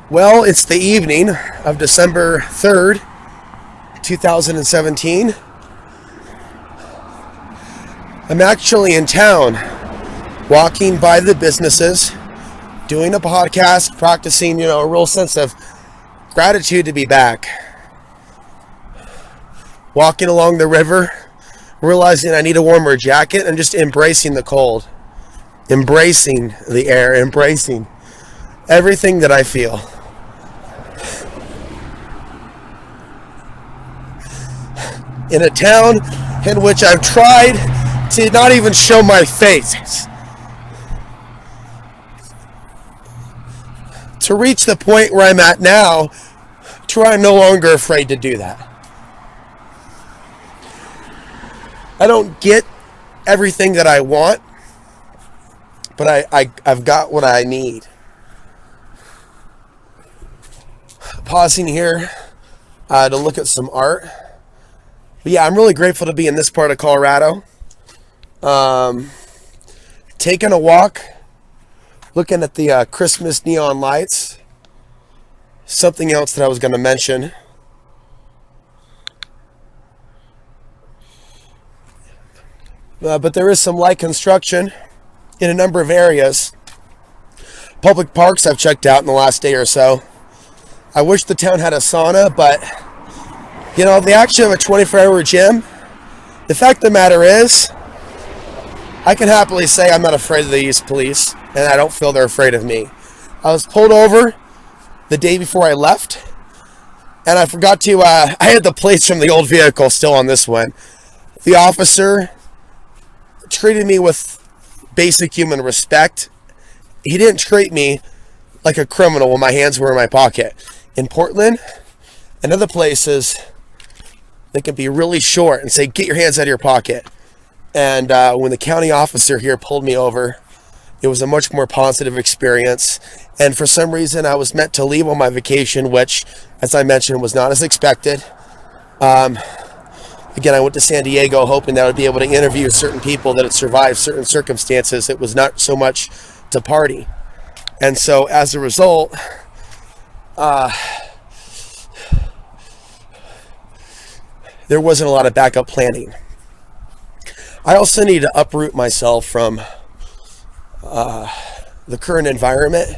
Well, it's the evening of December 3rd, 2017. I'm actually in town, walking by the businesses, doing a podcast, practicing, a real sense of gratitude to be back. Walking along the river, realizing I need a warmer jacket, and just embracing the cold. Embracing the air, embracing everything that I feel. In a town in which I've tried to not even show my face. To reach the point where I'm at now, to where I'm no longer afraid to do that. I don't get everything that I want, but I've got what I need. Pausing here to look at some art. But yeah, I'm really grateful to be in this part of Colorado. Taking a walk, looking at the Christmas neon lights. Something else that I was going to mention. But there is some light construction in a number of areas. Public parks I've checked out in the last day or so. I wish the town had a sauna, but they actually have a 24-hour gym. The fact of the matter is, I can happily say I'm not afraid of these police, and I don't feel they're afraid of me. I was pulled over the day before I left, and I forgot to, I had the plates from the old vehicle still on this one. The officer treated me with basic human respect. He didn't treat me like a criminal when my hands were in my pocket. In Portland and other places, they can be really short and say, get your hands out of your pocket. And when the county officer here pulled me over, it was a much more positive experience. And for some reason, I was meant to leave on my vacation, which, as I mentioned, was not as expected. Again, I went to San Diego hoping that I would be able to interview certain people that had survived certain circumstances. It was not so much to party. And so as a result, there wasn't a lot of backup planning. I also need to uproot myself from the current environment,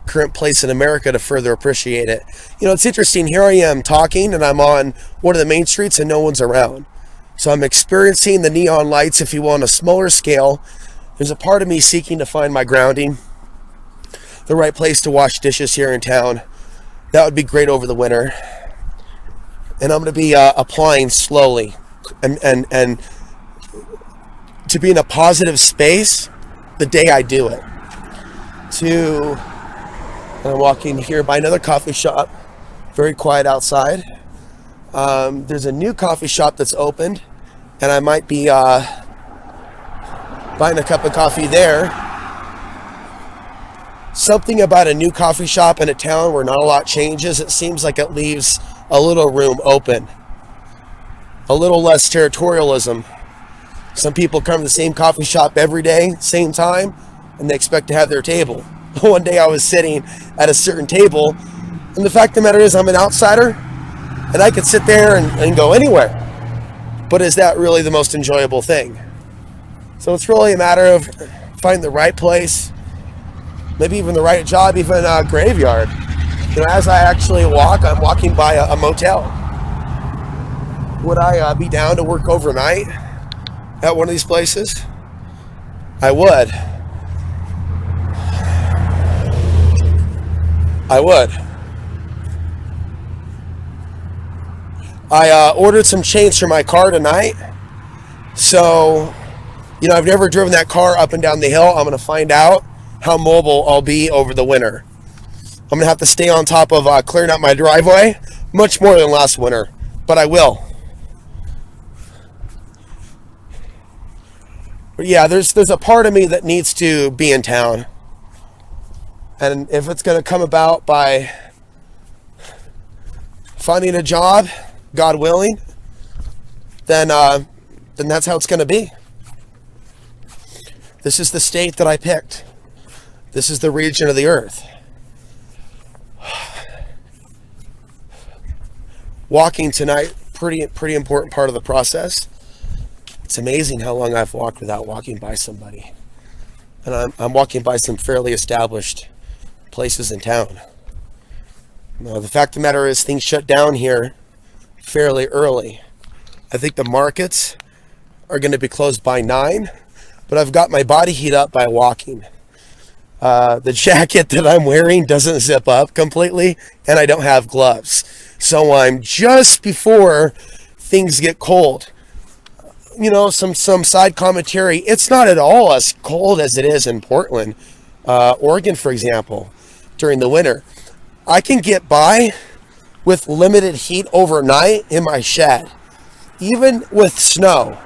current place in America, to further appreciate it. It's interesting. Here I am talking, and I'm on one of the main streets, and no one's around. So I'm experiencing the neon lights, if you will, on a smaller scale. There's a part of me seeking to find my grounding, the right place to wash dishes here in town. That would be great over the winter. And I'm going to be applying slowly and to be in a positive space the day I do it. I'm walking here by another coffee shop, very quiet outside. There's a new coffee shop that's opened, and I might be buying a cup of coffee there. Something about a new coffee shop in a town where not a lot changes, it seems like it leaves a little room open, a little less territorialism. Some people come to the same coffee shop every day, same time, and they expect to have their table. One day I was sitting at a certain table, and the fact of the matter is I'm an outsider, and I could sit there and go anywhere. But is that really the most enjoyable thing? So it's really a matter of finding the right place, maybe even the right job, even a graveyard. As I actually walk, I'm walking by a motel. Would I be down to work overnight at one of these places? I would. I ordered some chains for my car tonight. So, I've never driven that car up and down the hill. I'm going to find out how mobile I'll be over the winter. I'm going to have to stay on top of clearing out my driveway much more than last winter, but I will. But yeah, there's a part of me that needs to be in town. And if it's going to come about by finding a job, God willing, then that's how it's going to be. This is the state that I picked. This is the region of the earth. Walking tonight, pretty important part of the process. It's amazing how long I've walked without walking by somebody. And I'm walking by some fairly established places in town. Now, the fact of the matter is things shut down here fairly early. I think the markets are going to be closed by 9, but I've got my body heat up by walking. The jacket that I'm wearing doesn't zip up completely, and I don't have gloves. So I'm just before things get cold. You know, some side commentary. It's not at all as cold as it is in Portland, Oregon, for example, during the winter. I can get by with limited heat overnight in my shed, even with snow.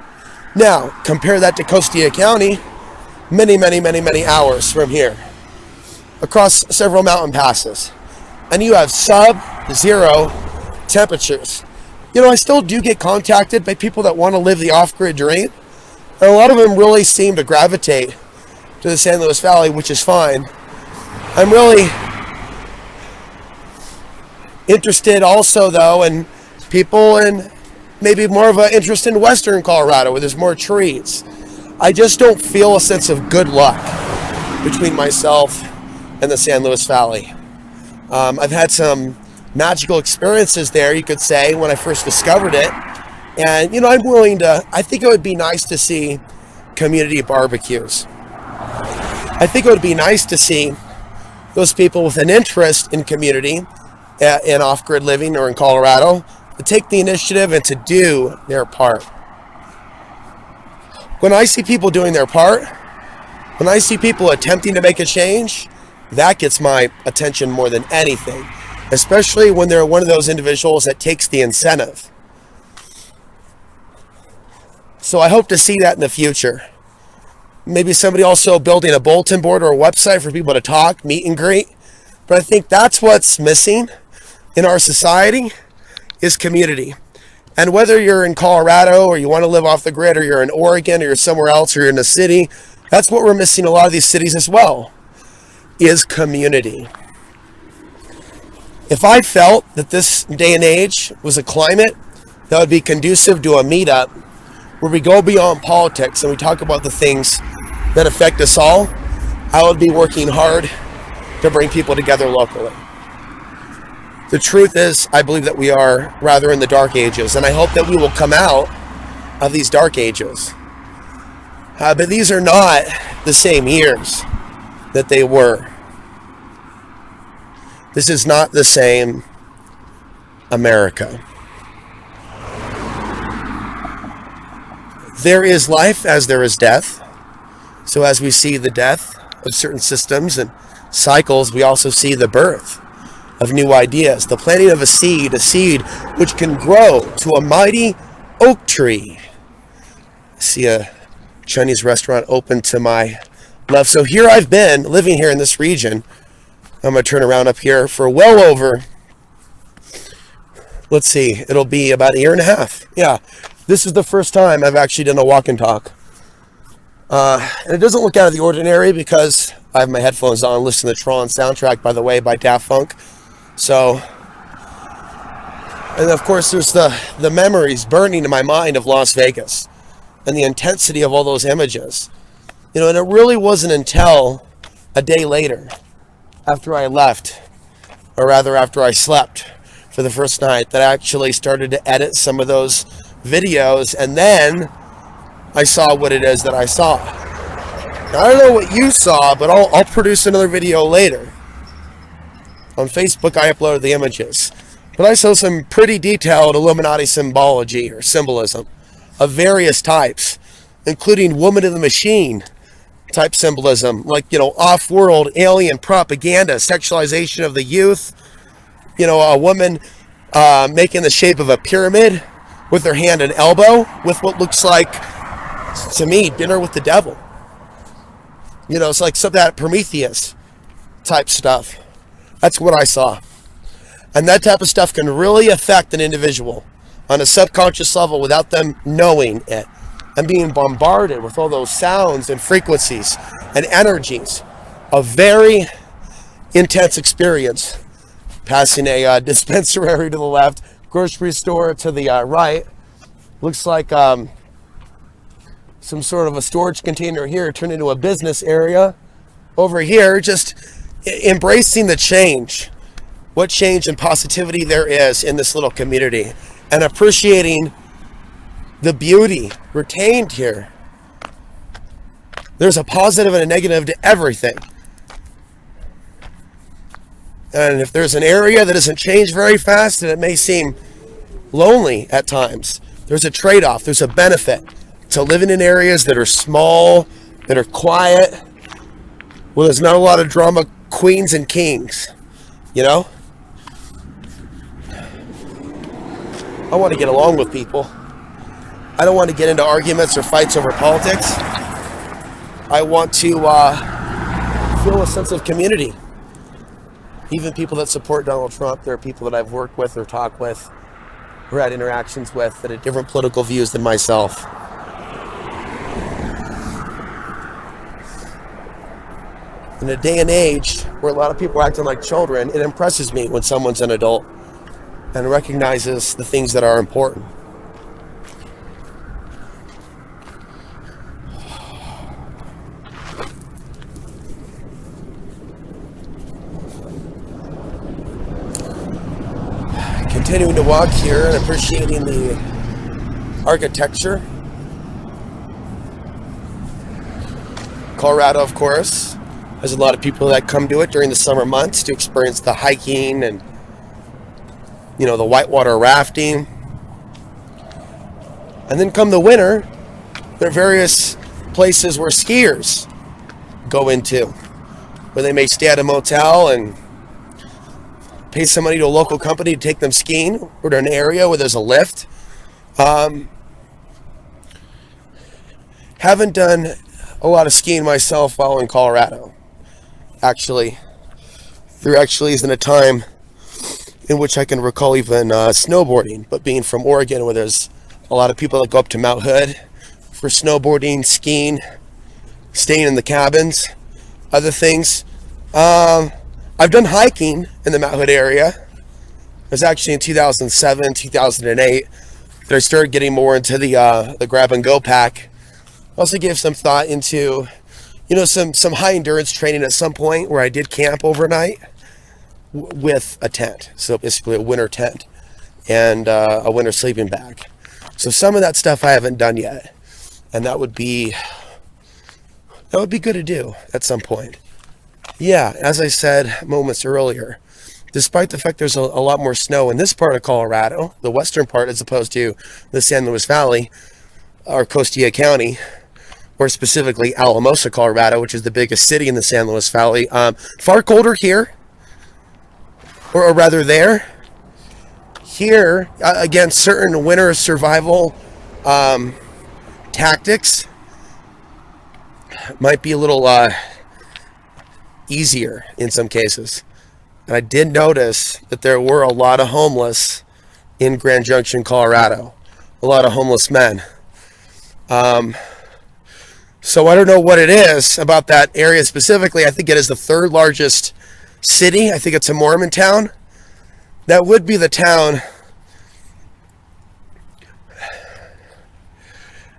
Now, compare that to Costilla County, many hours from here, across several mountain passes, and you have sub-zero temperatures. You know, I still do get contacted by people that want to live the off-grid dream, and a lot of them really seem to gravitate to the San Luis Valley, which is fine. I'm really interested also, though, in people and maybe more of an interest in Western Colorado, where there's more trees. I just don't feel a sense of good luck between myself and the San Luis Valley. I've had some magical experiences there, you could say, when I first discovered it. And, you know, I think it would be nice to see community barbecues. I think it would be nice to see those people with an interest in community, in off-grid living or in Colorado, to take the initiative and to do their part. When I see people doing their part, when I see people attempting to make a change, that gets my attention more than anything, especially when they're one of those individuals that takes the incentive. So I hope to see that in the future. Maybe somebody also building a bulletin board or a website for people to talk, meet and greet. But I think that's what's missing in our society is community. And whether you're in Colorado or you want to live off the grid, or you're in Oregon or you're somewhere else or you're in a city, that's what we're missing in a lot of these cities as well, is community. If I felt that this day and age was a climate that would be conducive to a meetup where we go beyond politics and we talk about the things that affect us all, I would be working hard to bring people together locally. The truth is, I believe that we are rather in the dark ages, and I hope that we will come out of these dark ages. But these are not the same years that they were. This is not the same America. There is life as there is death. So as we see the death of certain systems and cycles, we also see the birth of new ideas, the planting of a seed which can grow to a mighty oak tree. I see a Chinese restaurant open to my left. So here I've been living here in this region. I'm going to turn around up here for well over, let's see, it'll be about a year and a half. Yeah, this is the first time I've actually done a walk and talk. And it doesn't look out of the ordinary because I have my headphones on, listening to the Tron soundtrack, by the way, by Daft Punk. So, and of course there's the memories burning in my mind of Las Vegas and the intensity of all those images. You know, and it really wasn't until a day later, after I left, or rather after I slept for the first night, that I actually started to edit some of those videos, and then I saw what it is that I saw. Now, I don't know what you saw, but I'll produce another video later. On Facebook, I uploaded the images. But I saw some pretty detailed Illuminati symbology or symbolism of various types, including woman in the machine type symbolism, like, you know, off-world alien propaganda, sexualization of the youth, you know, a woman making the shape of a pyramid with her hand and elbow with what looks like, to me, dinner with the devil. You know, it's like some of that Prometheus type stuff. That's what I saw. And that type of stuff can really affect an individual on a subconscious level without them knowing it, and being bombarded with all those sounds and frequencies and energies a very intense experience. Passing a dispensary to the left, grocery store to the right. Looks like some sort of a storage container here turned into a business area. Over here, just embracing the change. What change and positivity there is in this little community. And appreciating the beauty retained here. There's a positive and a negative to everything. And if there's an area that doesn't change very fast and it may seem lonely at times, there's a trade-off, there's a benefit to living in areas that are small, that are quiet, where there's not a lot of drama queens and kings, you know? I want to get along with people. I don't want to get into arguments or fights over politics. I want to feel a sense of community. Even people that support Donald Trump, there are people that I've worked with or talked with or had interactions with that have different political views than myself. In a day and age where a lot of people are acting like children, it impresses me when someone's an adult and recognizes the things that are important. Continuing to walk here and appreciating the architecture. Colorado, of course, has a lot of people that come to it during the summer months to experience the hiking and, you know, the whitewater rafting. And then come the winter, there are various places where skiers go into, where they may stay at a motel and pay some money to a local company to take them skiing, or to an area where there's a lift. Haven't done a lot of skiing myself while in Colorado. Actually, there actually isn't a time in which I can recall even snowboarding, but being from Oregon, where there's a lot of people that go up to Mount Hood for snowboarding, skiing, staying in the cabins, other things. I've done hiking in the Mount Hood area. It was actually in 2007, 2008 that I started getting more into the grab and go pack. Also gave some thought into, you know, some high endurance training at some point where I did camp overnight with a tent. So basically a winter tent and a winter sleeping bag. So some of that stuff I haven't done yet, and that would be good to do at some point. Yeah, as I said moments earlier, despite the fact there's a lot more snow in this part of Colorado, the western part, as opposed to the San Luis Valley or Costilla County, or specifically Alamosa, Colorado, which is the biggest city in the San Luis Valley, far colder here, or rather there. Here, again, certain winter survival tactics might be a little easier in some cases. And I did notice that there were a lot of homeless in Grand Junction, Colorado. A lot of homeless men. So I don't know what it is about that area specifically. I think it is the third largest city. I think it's a Mormon town. That would be the town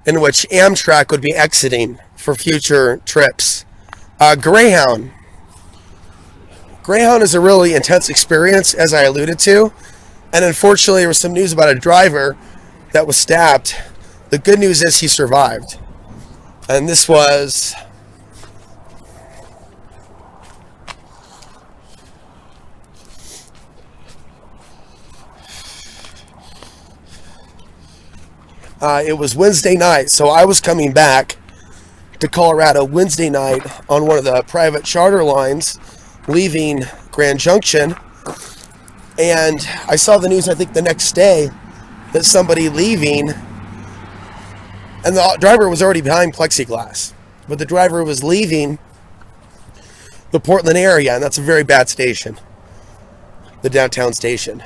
in which Amtrak would be exiting for future trips. Greyhound is a really intense experience, as I alluded to. And unfortunately, there was some news about a driver that was stabbed. The good news is he survived. And this was it was Wednesday night, so I was coming back to Colorado Wednesday night on one of the private charter lines leaving Grand Junction, and I saw the news, I think the next day, that somebody leaving, and the driver was already behind plexiglass, but the driver was leaving the Portland area, and that's a very bad station, the downtown station.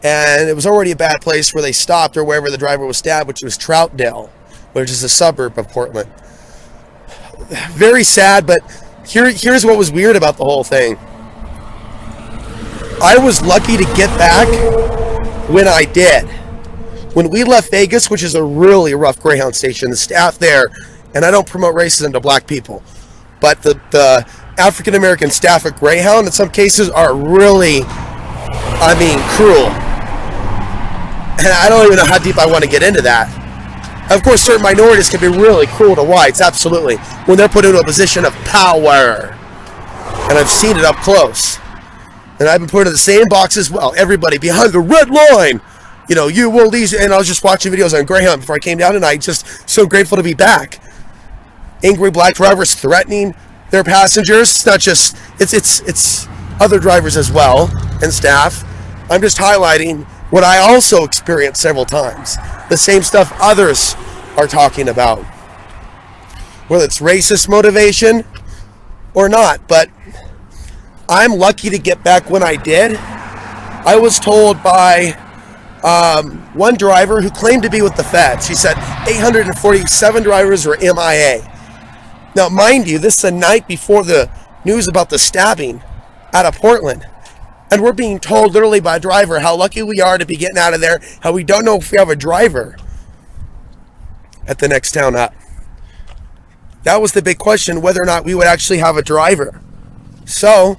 And it was already a bad place where they stopped, or wherever the driver was stabbed, which was Troutdale, which is a suburb of Portland. Very sad, but Here's what was weird about the whole thing. I was lucky to get back when I did. When we left Vegas, which is a really rough Greyhound station, the staff there, and I don't promote racism to black people, but the African American staff at Greyhound in some cases are really, cruel. And I don't even know how deep I want to get into that. Of course, certain minorities can be really cruel to whites, absolutely, when they're put into a position of power. And I've seen it up close. And I've been put in the same box as well. Everybody behind the red line. You will these. And I was just watching videos on Greyhound before I came down tonight. Just so grateful to be back. Angry black drivers threatening their passengers. It's not just, it's other drivers as well and staff. I'm just highlighting what I also experienced several times. The same stuff others are talking about. Whether it's racist motivation or not. But I'm lucky to get back when I did. I was told by one driver who claimed to be with the feds. She said 847 drivers were MIA. Now, mind you, this is the night before the news about the stabbing out of Portland. And we're being told literally by a driver how lucky we are to be getting out of there, how we don't know if we have a driver at the next town up. That was the big question, whether or not we would actually have a driver. So,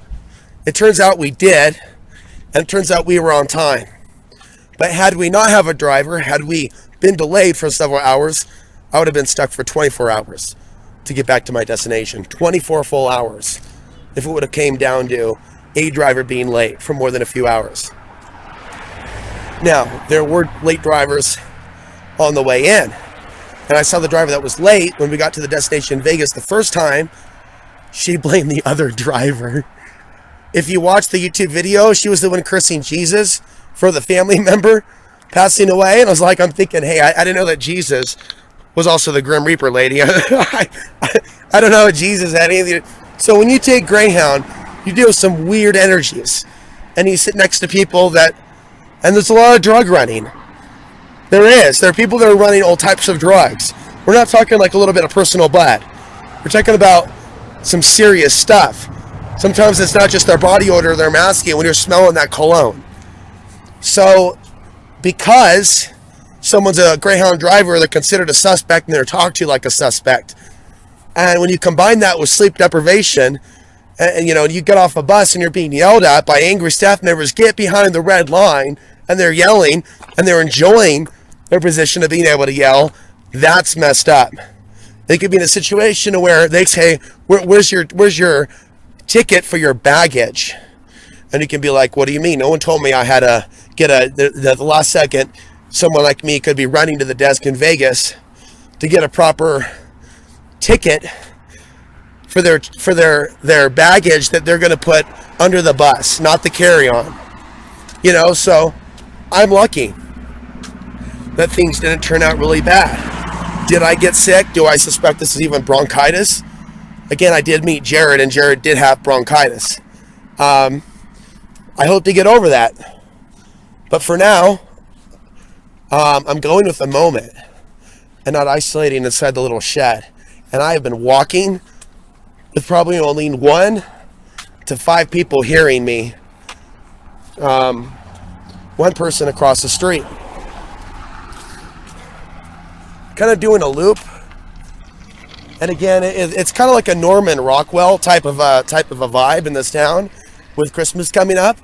it turns out we did, and it turns out we were on time. But had we not have a driver, had we been delayed for several hours, I would have been stuck for 24 hours to get back to my destination. 24 full hours if it would have came down to a driver being late for more than a few hours. Now, there were late drivers on the way in. And I saw the driver that was late when we got to the destination in Vegas the first time. She blamed the other driver. If you watch the YouTube video, she was the one cursing Jesus for the family member passing away. And I'm thinking, hey, I didn't know that Jesus was also the Grim Reaper lady. I don't know what Jesus had anything. So when you take Greyhound, you deal with some weird energies. And you sit next to people and there's a lot of drug running. There are people that are running all types of drugs. We're not talking like a little bit of personal blood. We're talking about some serious stuff. Sometimes it's not just their body odor, they're masking when you're smelling that cologne. So, because someone's a Greyhound driver, they're considered a suspect and they're talked to like a suspect. And when you combine that with sleep deprivation, and you get off a bus and you're being yelled at by angry staff members, get behind the red line, and they're yelling and they're enjoying their position of being able to yell, that's messed up. They could be in a situation where they say, where's your ticket for your baggage? And you can be like, what do you mean? No one told me I had to get the last second. Someone like me could be running to the desk in Vegas to get a proper ticket for their baggage that they're going to put under the bus, not the carry-on. So I'm lucky that things didn't turn out really bad. Did I get sick? Do I suspect this is even bronchitis? Again, I did meet Jared, and Jared did have bronchitis. I hope to get over that. But for now, I'm going with the moment and not isolating inside the little shed. And I have been walking with probably only 1 to 5 people hearing me. One person across the street. Kind of doing a loop. And again, it's kind of like a Norman Rockwell type of a vibe in this town with Christmas coming up.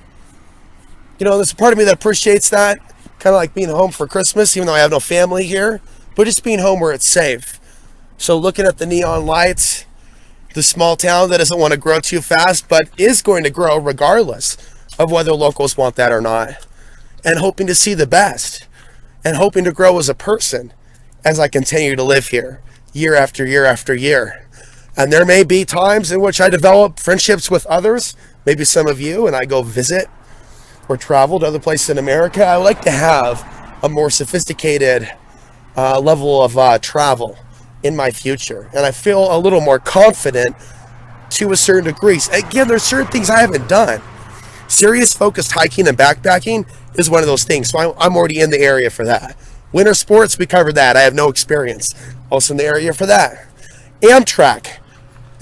There's a part of me that appreciates that. Kind of like being home for Christmas, even though I have no family here. But just being home where it's safe. So looking at the neon lights, the small town that doesn't want to grow too fast, but is going to grow regardless of whether locals want that or not. And hoping to see the best. And hoping to grow as a person as I continue to live here, year after year after year. And there may be times in which I develop friendships with others, maybe some of you, and I go visit or travel to other places in America. I would like to have a more sophisticated level of travel in my future. And I feel a little more confident to a certain degree. Again, there's certain things I haven't done. Serious focused hiking and backpacking is one of those things. So I'm already in the area for that. Winter sports, we covered that. I have no experience. Also in the area for that. Amtrak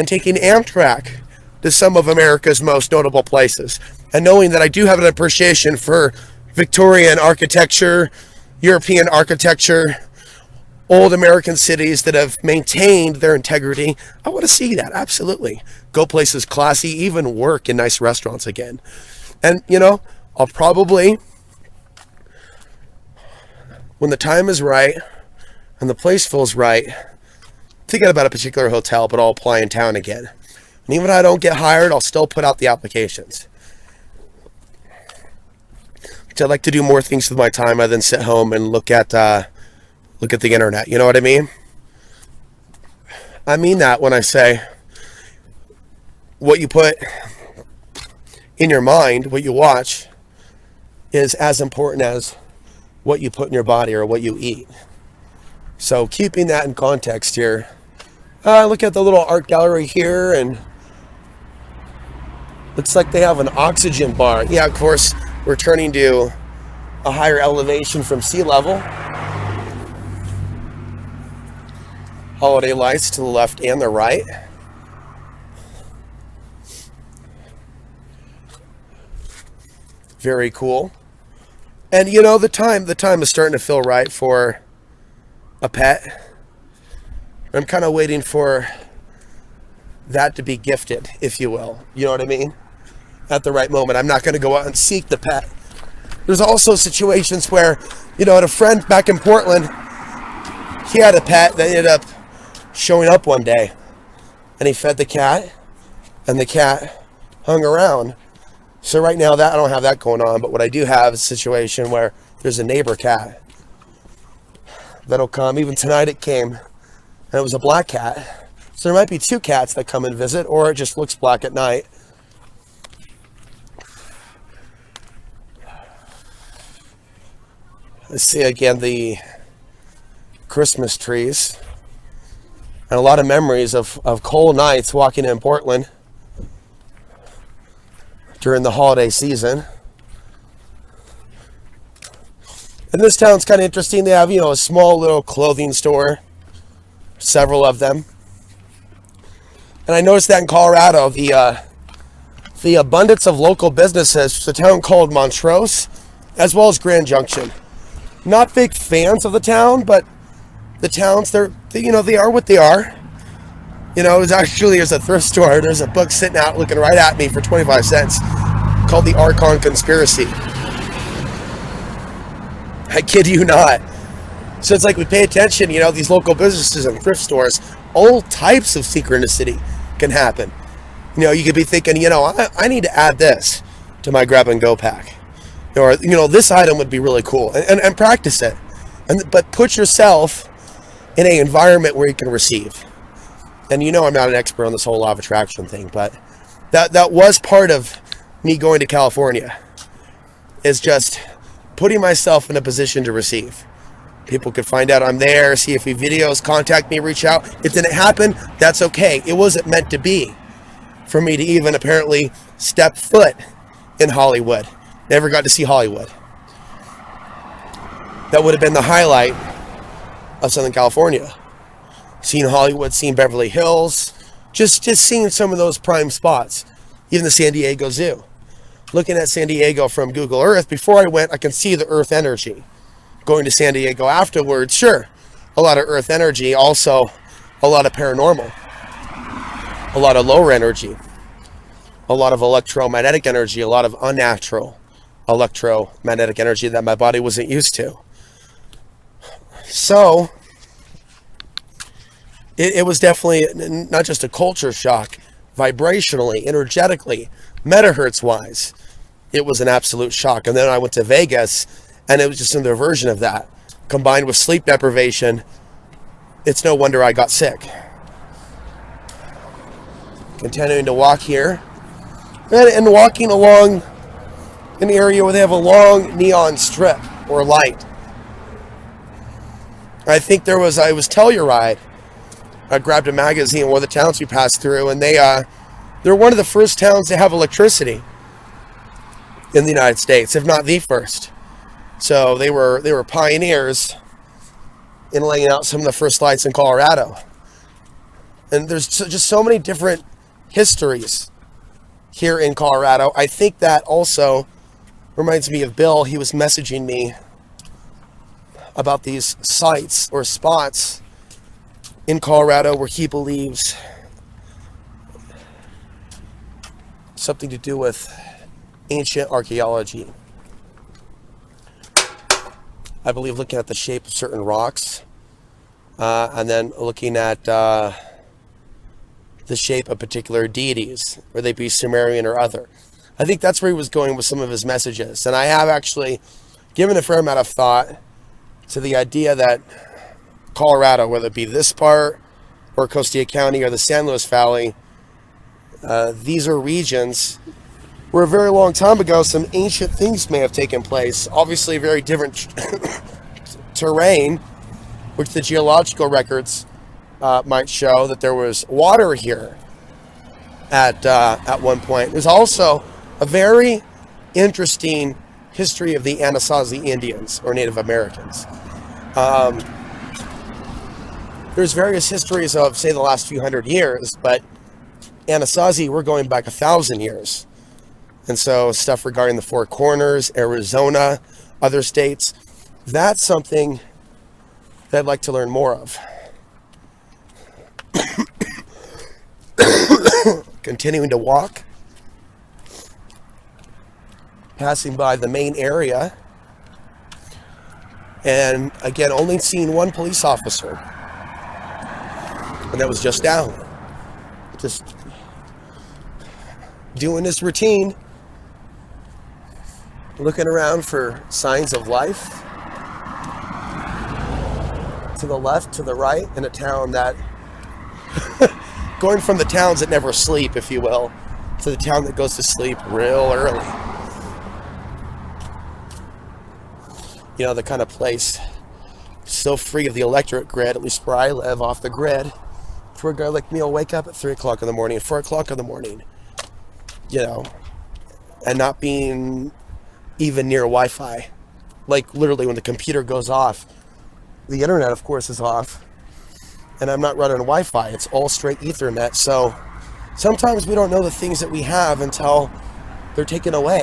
and taking Amtrak to some of America's most notable places, and knowing that I do have an appreciation for Victorian architecture, European architecture, old American cities that have maintained their integrity. I want to see that, absolutely. Go places classy, even work in nice restaurants again. And, I'll probably, when the time is right and the place feels right, forget about a particular hotel, but I'll apply in town again. And even if I don't get hired, I'll still put out the applications. I'd like to do more things with my time other than sit home and look at the internet. You know what I mean? I mean that when I say what you put in your mind, what you watch, is as important as what you put in your body or what you eat. So keeping that in context here, look at the little art gallery here, and looks like they have an oxygen bar. Yeah, of course, we're turning to a higher elevation from sea level. Holiday lights to the left and the right. Very cool. And the time is starting to feel right for a pet. I'm kind of waiting for that to be gifted, if you will. You know what I mean? At the right moment. I'm not going to go out and seek the pet. There's also situations where, I had a friend back in Portland. He had a pet that ended up showing up one day, and he fed the cat, and the cat hung around. So right now I don't have that going on, but what I do have is a situation where there's a neighbor cat that'll come. Even tonight it came, and it was a black cat. So there might be two cats that come and visit, or it just looks black at night. Let's see again the Christmas trees. And a lot of memories of cold nights walking in Portland during the holiday season. And this town's kind of interesting. They have, a small little clothing store, several of them. And I noticed that in Colorado, the abundance of local businesses. It's a town called Montrose, as well as Grand Junction. Not big fans of the town, but the towns, they are what they are. There's a thrift store. There's a book sitting out looking right at me for 25 cents called The Archon Conspiracy. I kid you not. So it's like we pay attention, these local businesses and thrift stores, all types of synchronicity can happen. You could be thinking, I need to add this to my grab and go pack. Or, this item would be really cool, and practice it. But put yourself in an environment where you can receive. And I'm not an expert on this whole law of attraction thing, but that was part of me going to California, is just putting myself in a position to receive. People could find out I'm there, see a few videos, contact me, reach out. It didn't happen, that's okay. It wasn't meant to be for me to even apparently step foot in Hollywood. Never got to see Hollywood. That would have been the highlight of Southern California. Seeing Hollywood, seeing Beverly Hills, just seeing some of those prime spots. Even the San Diego Zoo. Looking at San Diego from Google Earth, before I went, I can see the Earth energy. Going to San Diego afterwards, sure, a lot of Earth energy, also a lot of paranormal, a lot of lower energy, a lot of electromagnetic energy, a lot of unnatural electromagnetic energy that my body wasn't used to. So it was definitely not just a culture shock, vibrationally, energetically, megahertz wise, it was an absolute shock. And then I went to Vegas, and it was just another version of that, combined with sleep deprivation. It's no wonder I got sick. Continuing to walk here, and walking along an area where they have a long neon strip or light. I think it was Telluride. I grabbed a magazine, one of the towns we passed through, and they're one of the first towns to have electricity in the United States, if not the first. So they were pioneers in laying out some of the first lights in Colorado. And there's just so many different histories here in Colorado. I think that also reminds me of Bill. He was messaging me about these sites or spots in Colorado where he believes something to do with ancient archaeology. I believe looking at the shape of certain rocks, and then looking at the shape of particular deities, whether they be Sumerian or other. I think that's where he was going with some of his messages. And I have actually given a fair amount of thought to the idea that Colorado, whether it be this part or Costilla County or the San Luis Valley, these are regions where a very long time ago some ancient things may have taken place. Obviously very different terrain, which the geological records might show that there was water here at one point. There's also a very interesting history of the Anasazi Indians or Native Americans. There's various histories of, say, the last few hundred years, but Anasazi, we're going back 1,000 years. And so stuff regarding the Four Corners, Arizona, other states, that's something that I'd like to learn more of. Continuing to walk, passing by the main area, and again, only seeing one police officer, and that was just down, just doing his routine, looking around for signs of life, to the left, to the right, in a town that going from the towns that never sleep, if you will, to the town that goes to sleep real early. You know, the kind of place so free of the electric grid, at least where I live, off the grid, for a guy like me will wake up at 3 o'clock in the morning, 4 o'clock in the morning, you know, and not being even near Wi-Fi. Like literally when the computer goes off, the internet of course is off, and I'm not running Wi-Fi, it's all straight Ethernet. So sometimes we don't know the things that we have until they're taken away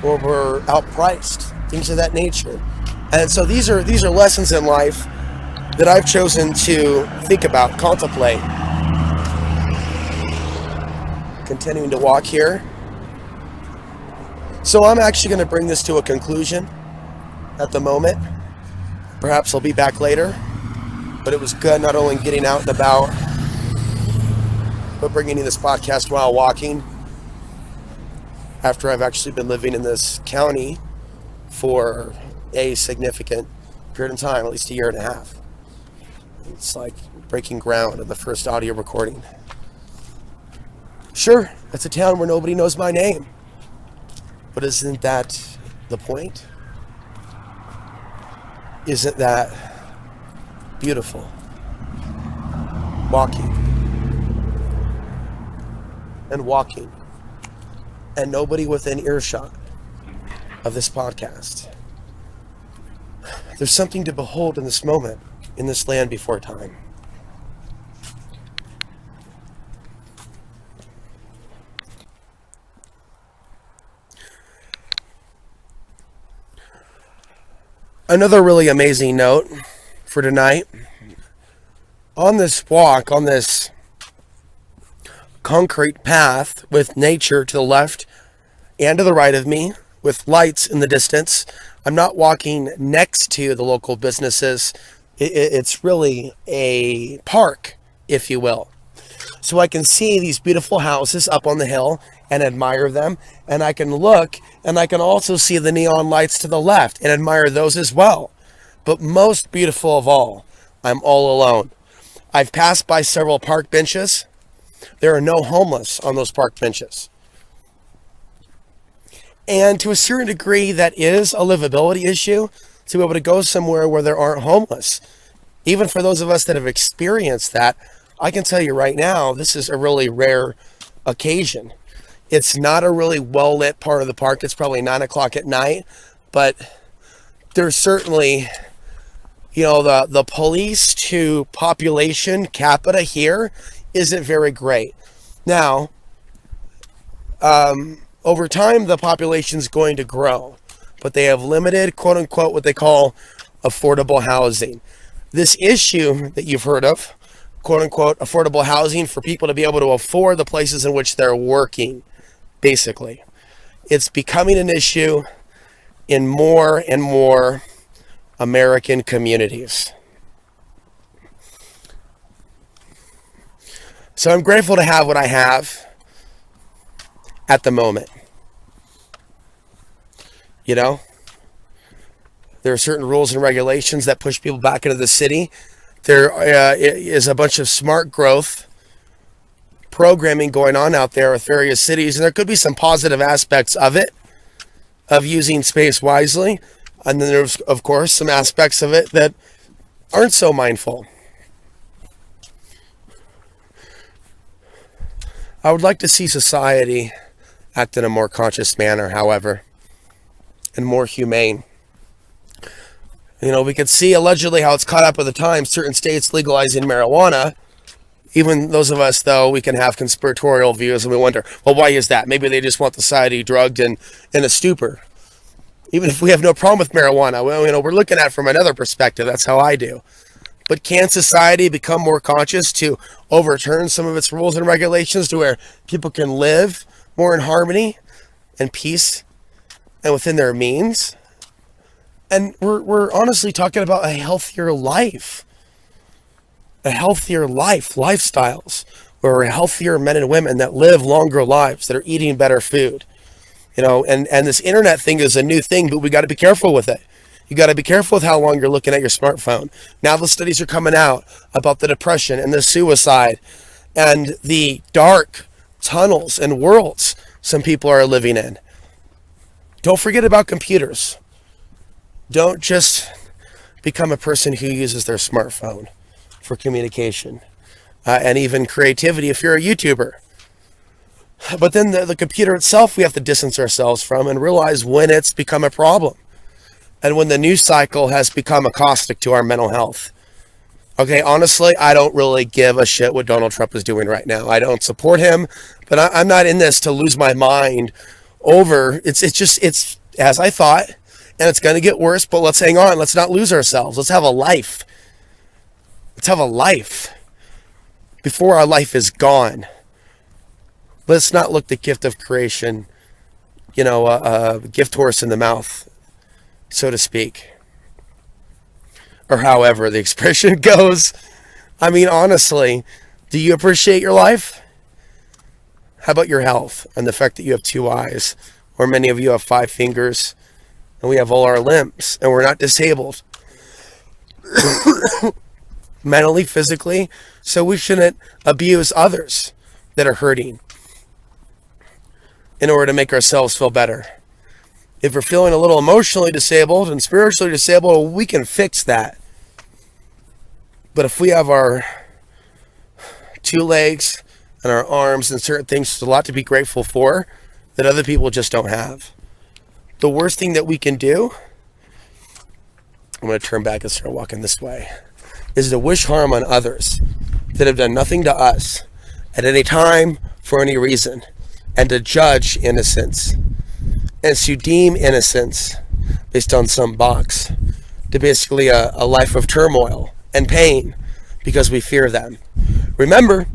or we're outpriced, things of that nature. And so these are lessons in life that I've chosen to think about, contemplate. Continuing to walk here. So I'm actually going to bring this to a conclusion at the moment. Perhaps I'll be back later. But it was good not only getting out and about, but bringing you this podcast while walking, after I've actually been living in this county for a significant period of time, at least a year and a half. It's like breaking ground in the first audio recording. Sure, it's a town where nobody knows my name, but isn't that the point? Isn't that beautiful? Walking and walking, and nobody within earshot of this podcast. There's something to behold in this moment, in this land before time. Another really amazing note for tonight. On this walk, on this concrete path with nature to the left and to the right of me, with lights in the distance, I'm not walking next to the local businesses. It's really a park, if you will. So I can see these beautiful houses up on the hill and admire them. And I can look and I can also see the neon lights to the left and admire those as well. But most beautiful of all, I'm all alone. I've passed by several park benches. There are no homeless on those park benches. And to a certain degree, that is a livability issue, to be able to go somewhere where there aren't homeless. Even for those of us that have experienced that, I can tell you right now, this is a really rare occasion. It's not a really well-lit part of the park. It's probably 9 o'clock at night, but there's certainly the police to population capita here isn't very great. Now, over time, the population's going to grow, but they have limited, quote unquote, what they call affordable housing. This issue that you've heard of, quote unquote, affordable housing for people to be able to afford the places in which they're working, basically. It's becoming an issue in more and more American communities. So I'm grateful to have what I have at the moment. There are certain rules and regulations that push people back into the city. There is a bunch of smart growth programming going on out there with various cities, and there could be some positive aspects of it, of using space wisely. And then there's, of course, some aspects of it that aren't so mindful. I would like to see society act in a more conscious manner, however, and more humane. We could see allegedly how it's caught up with the times, certain states legalizing marijuana. Even those of us, though, we can have conspiratorial views and we wonder, well, why is that? Maybe they just want the society drugged and in a stupor. Even if we have no problem with marijuana, well, we're looking at it from another perspective. That's how I do. But can society become more conscious to overturn some of its rules and regulations to where people can live more in harmony and peace and within their means? And we're honestly talking about a healthier life. Lifestyles, where we're healthier men and women that live longer lives, that are eating better food. And this internet thing is a new thing, but we got to be careful with it. You got to be careful with how long you're looking at your smartphone. Now the studies are coming out about the depression and the suicide and the dark tunnels and worlds some people are living in. Don't forget about computers. Don't just become a person who uses their smartphone for communication and even creativity if you're a YouTuber. But then the computer itself, we have to distance ourselves from and realize when it's become a problem and when the news cycle has become a caustic to our mental health. Okay, honestly, I don't really give a shit what Donald Trump is doing right now. I don't support him, but I'm not in this to lose my mind over. It's as I thought, and it's going to get worse, but let's hang on. Let's not lose ourselves. Let's have a life. Let's have a life before our life is gone. Let's not look the gift of creation, a gift horse in the mouth, so to speak. Or however the expression goes. I mean, honestly, do you appreciate your life? How about your health and the fact that you have 2 eyes, or many of you have 5 fingers, and we have all our limbs, and we're not disabled mentally, physically, so we shouldn't abuse others that are hurting in order to make ourselves feel better. If we're feeling a little emotionally disabled and spiritually disabled, we can fix that. But if we have our 2 legs and our arms and certain things, there's a lot to be grateful for that other people just don't have. The worst thing that we can do, I'm going to turn back and start walking this way, is to wish harm on others that have done nothing to us at any time for any reason, and to judge innocence and to deem innocence based on some box to basically a life of turmoil and pain because we fear them. Remember,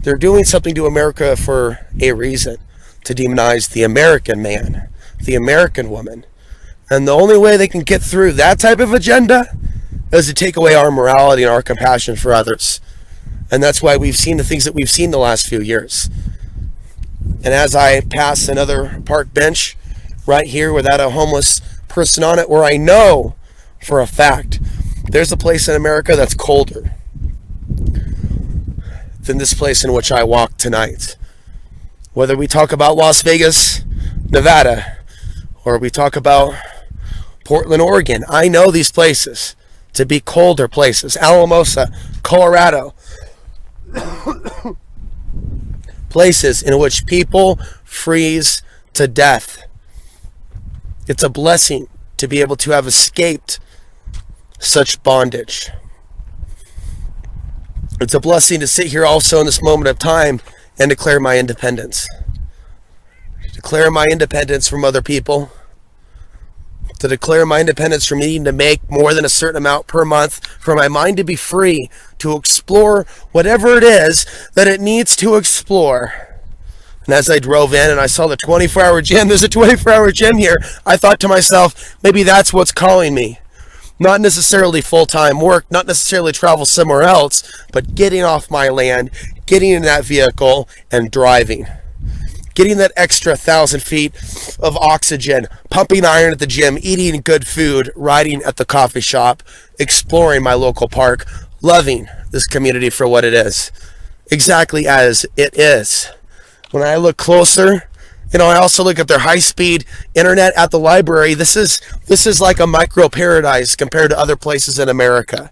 they're doing something to America for a reason, to demonize the American man, the American woman. And the only way they can get through that type of agenda is to take away our morality and our compassion for others. And that's why we've seen the things that we've seen the last few years. And as I pass another park bench right here without a homeless person on it, where I know for a fact there's a place in America that's colder than this place in which I walk tonight. Whether we talk about Las Vegas, Nevada, or we talk about Portland, Oregon, I know these places to be colder places. Alamosa, Colorado. Places in which people freeze to death. It's a blessing to be able to have escaped such bondage. It's a blessing to sit here also in this moment of time and declare my independence. Declare my independence from other people. To declare my independence from needing to make more than a certain amount per month. For my mind to be free to explore whatever it is that it needs to explore. And as I drove in and I saw the 24-hour gym, there's a 24-hour gym here, I thought to myself, maybe that's what's calling me. Not necessarily full-time work, not necessarily travel somewhere else, but getting off my land, getting in that vehicle and driving. Getting that extra 1,000 feet of oxygen, pumping iron at the gym, eating good food, riding at the coffee shop, exploring my local park, loving this community for what it is. Exactly as it is. When I look closer, I also look at their high-speed internet at the library. This is like a micro paradise compared to other places in America.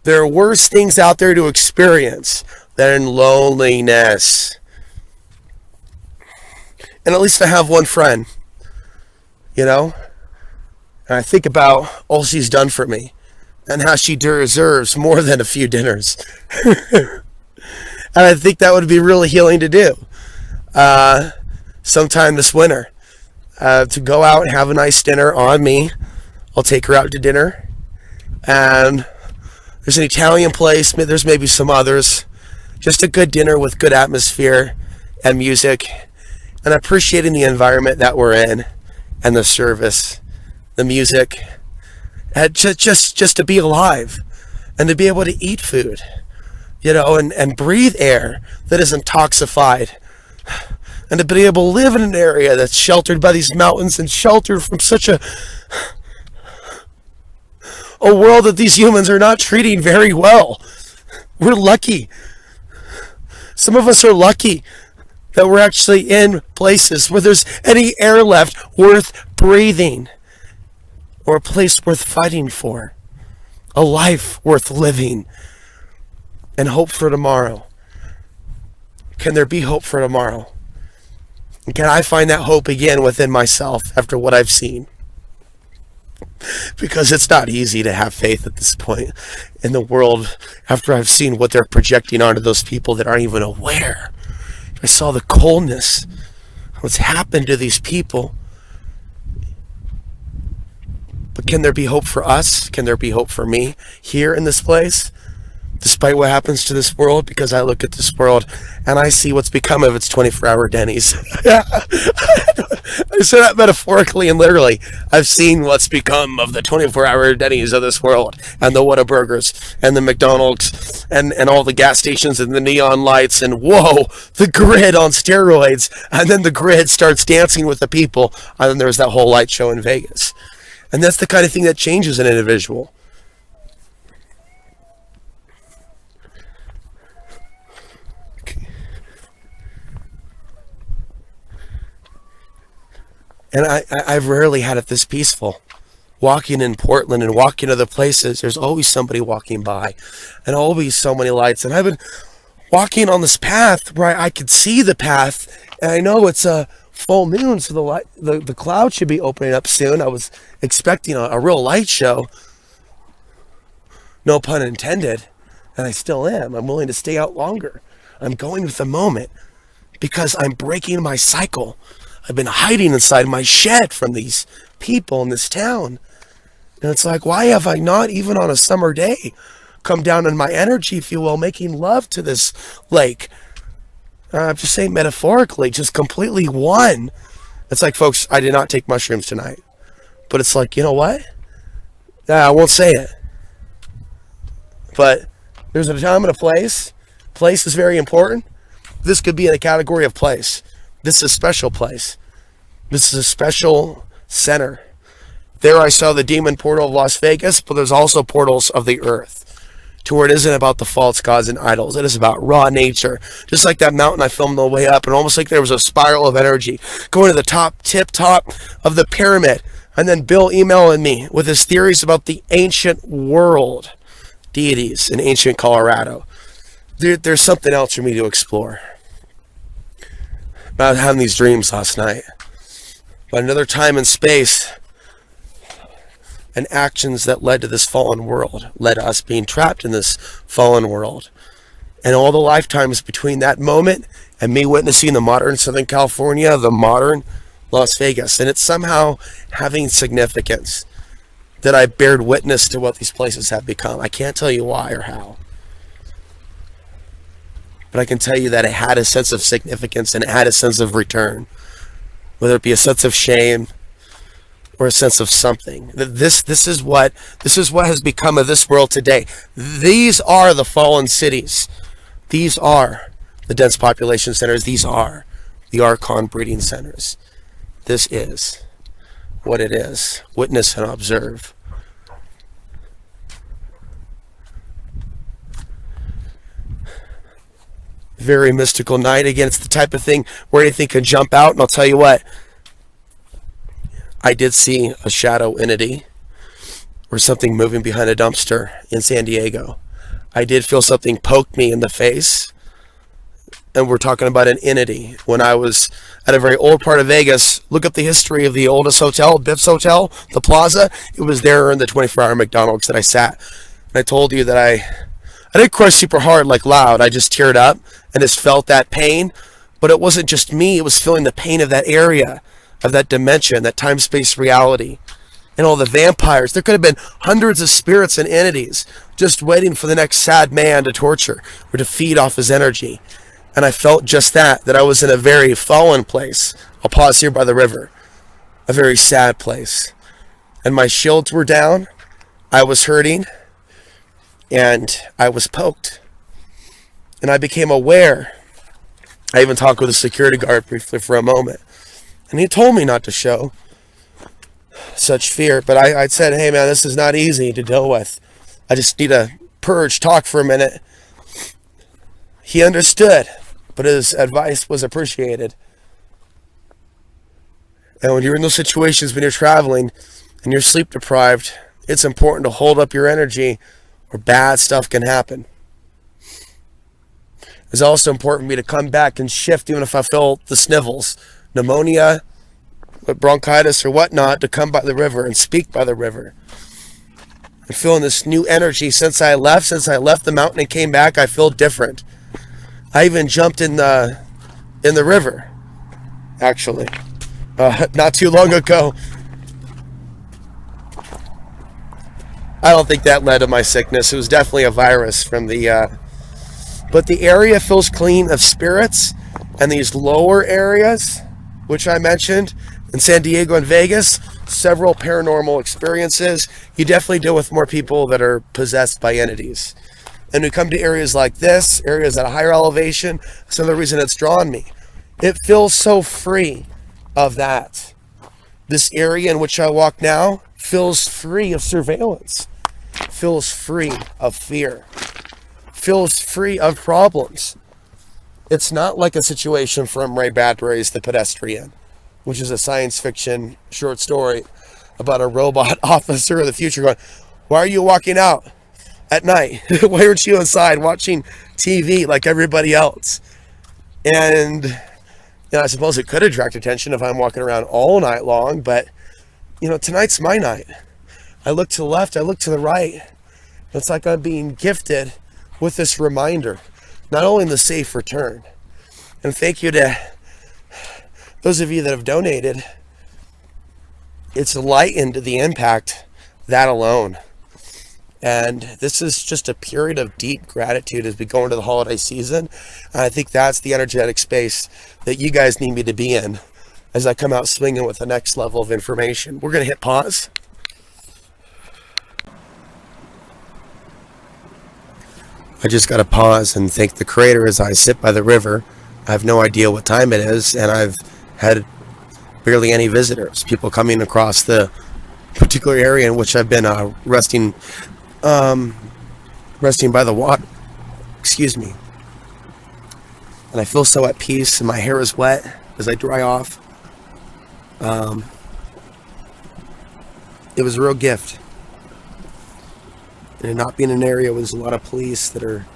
There are worse things out there to experience than loneliness. And at least I have one friend, and I think about all she's done for me and how she deserves more than a few dinners. And I think that would be really healing to do. Sometime this winter, to go out and have a nice dinner on me. I'll take her out to dinner, and there's an Italian place, there's maybe some others, just a good dinner with good atmosphere and music, and appreciating the environment that we're in, and the service, the music, and just to be alive, and to be able to eat food, and breathe air that isn't toxified, and to be able to live in an area that's sheltered by these mountains and sheltered from such a world that these humans are not treating very well. We're lucky. Some of us are lucky that we're actually in places where there's any air left worth breathing, or a place worth fighting for, a life worth living, and hope for tomorrow. Can there be hope for tomorrow? Can I find that hope again within myself after what I've seen? Because it's not easy to have faith at this point in the world after I've seen what they're projecting onto those people that aren't even aware. I saw the coldness, what's happened to these people. But can there be hope for us? Can there be hope for me here in this place? Despite what happens to this world, because I look at this world and I see what's become of its 24-hour Denny's. I say that metaphorically and literally. I've seen what's become of the 24-hour Denny's of this world, and the Whataburgers, and the McDonald's, and all the gas stations, and the neon lights, and whoa, the grid on steroids. And then the grid starts dancing with the people, and then there's that whole light show in Vegas. And that's the kind of thing that changes an individual. And I've rarely had it this peaceful. Walking in Portland and walking other places, there's always somebody walking by, and always so many lights. And I've been walking on this path where I could see the path, and I know it's a full moon, so the cloud should be opening up soon. I was expecting a real light show, no pun intended, and I still am. I'm willing to stay out longer. I'm going with the moment because I'm breaking my cycle. I've been hiding inside my shed from these people in this town. And it's like, why have I not, even on a summer day, come down in my energy, if you will, making love to this lake? I'm just saying metaphorically, just completely one. It's like, folks, I did not take mushrooms tonight. But it's like, you know what? I won't say it. But there's a time and a place. Place is very important. This could be in a category of place. This is a special place. This is a special center. There I saw the demon portal of Las Vegas, but there's also portals of the earth, to where it isn't about the false gods and idols. It is about raw nature. Just like that mountain I filmed on the way up, and almost like there was a spiral of energy going to the tip top of the pyramid. And then Bill emailing me with his theories about the ancient world, deities in ancient Colorado. There's something else for me to explore. I was having these dreams last night. But another time and space, and actions that led to this fallen world, led to us being trapped in this fallen world. And all the lifetimes between that moment and me witnessing the modern Southern California, the modern Las Vegas, and it's somehow having significance that I bared witness to what these places have become. I can't tell you why or how, but I can tell you that it had a sense of significance and it had a sense of return, whether it be a sense of shame or a sense of something. This is what has become of this world today. These are the fallen cities. These are the dense population centers. These are the Archon breeding centers. This is what it is. Witness and observe. Very mystical night. Again, it's the type of thing where anything can jump out, and I'll tell you what, I did see a shadow entity or something moving behind a dumpster in San Diego. I did feel something poke me in the face. And we're talking about an entity. When I was at a very old part of Vegas, look up the history of the oldest hotel, Biff's Hotel, the Plaza. It was there in the 24-hour McDonald's that I sat. And I told you that I didn't cry super hard, like loud. I just teared up and just felt that pain. But it wasn't just me. It was feeling the pain of that area, of that dimension, that time-space reality. And all the vampires. There could have been hundreds of spirits and entities just waiting for the next sad man to torture or to feed off his energy. And I felt just that I was in a very fallen place. I'll pause here by the river. A very sad place. And my shields were down. I was hurting. And I was poked. And I became aware. I even talked with a security guard briefly for a moment. And he told me not to show such fear. But I said, hey man, this is not easy to deal with. I just need to purge, talk for a minute. He understood, but his advice was appreciated. And when you're in those situations, when you're traveling and you're sleep deprived, it's important to hold up your energy or bad stuff can happen. It's also important for me to come back and shift even if I feel the snivels, pneumonia, bronchitis or whatnot, to come by the river and speak by the river. I'm feeling this new energy since I left the mountain and came back. I feel different. I even jumped in the river, actually, not too long ago. I don't think that led to my sickness. It was definitely a virus from but the area feels clean of spirits, and these lower areas, which I mentioned, in San Diego and Vegas, several paranormal experiences. You definitely deal with more people that are possessed by entities. And we come to areas like this, areas at a higher elevation, that's another reason it's drawn me. It feels so free of that. This area in which I walk now feels free of surveillance, feels free of fear, feels free of problems. It's not like a situation from Ray Bradbury's The Pedestrian, which is a science fiction short story about a robot officer of the future going, why are you walking out at night? Why aren't you inside watching TV like everybody else? And I suppose it could attract attention if I'm walking around all night long, but tonight's my night. I look to the left, I look to the right. It's like I'm being gifted with this reminder, not only in the safe return. And thank you to those of you that have donated. It's lightened the impact, that alone. And this is just a period of deep gratitude as we go into the holiday season. And I think that's the energetic space that you guys need me to be in as I come out swinging with the next level of information. We're going to hit pause. I just got to pause and thank the Creator as I sit by the river. I have no idea what time it is, and I've had barely any visitors, people coming across the particular area in which I've been resting by the water. Excuse me. And I feel so at peace, and my hair is wet as I dry off. It was a real gift. And not being in an area where there's a lot of police that are,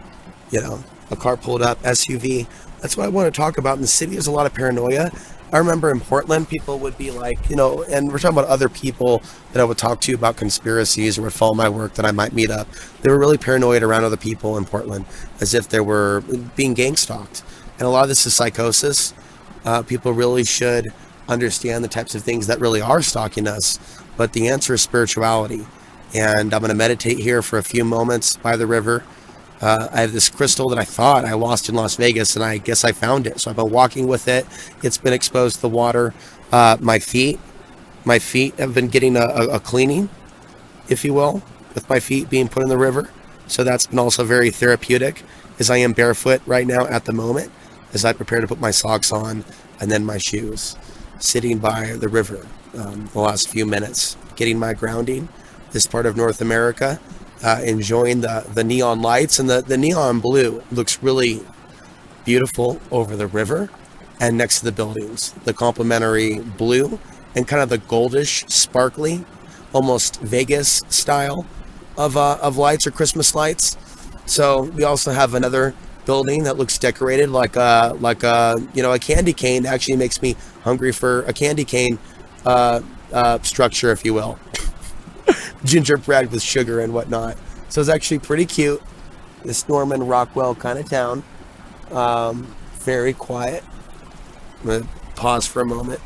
a car pulled up, SUV. That's what I want to talk about. In the city, there's a lot of paranoia. I remember in Portland, people would be like, and we're talking about other people that I would talk to about conspiracies or would follow my work that I might meet up. They were really paranoid around other people in Portland, as if they were being gang stalked. And a lot of this is psychosis. People really should understand the types of things that really are stalking us. But the answer is spirituality. And I'm going to meditate here for a few moments by the river. I have this crystal that I thought I lost in Las Vegas, and I guess I found it. So I've been walking with it. It's been exposed to the water. My feet have been getting a cleaning, if you will, with my feet being put in the river. So that's been also very therapeutic, as I am barefoot right now at the moment, as I prepare to put my socks on and then my shoes, sitting by the river the last few minutes, getting my grounding. This part of North America, enjoying the neon lights, and the neon blue looks really beautiful over the river and next to the buildings. The complementary blue and kind of the goldish, sparkly, almost Vegas style of lights or Christmas lights. So we also have another building that looks decorated like a candy cane. Actually makes me hungry for a candy cane structure, if you will. Gingerbread with sugar and whatnot. So it's actually pretty cute. This Norman Rockwell kind of town. Very quiet. I'm going to pause for a moment.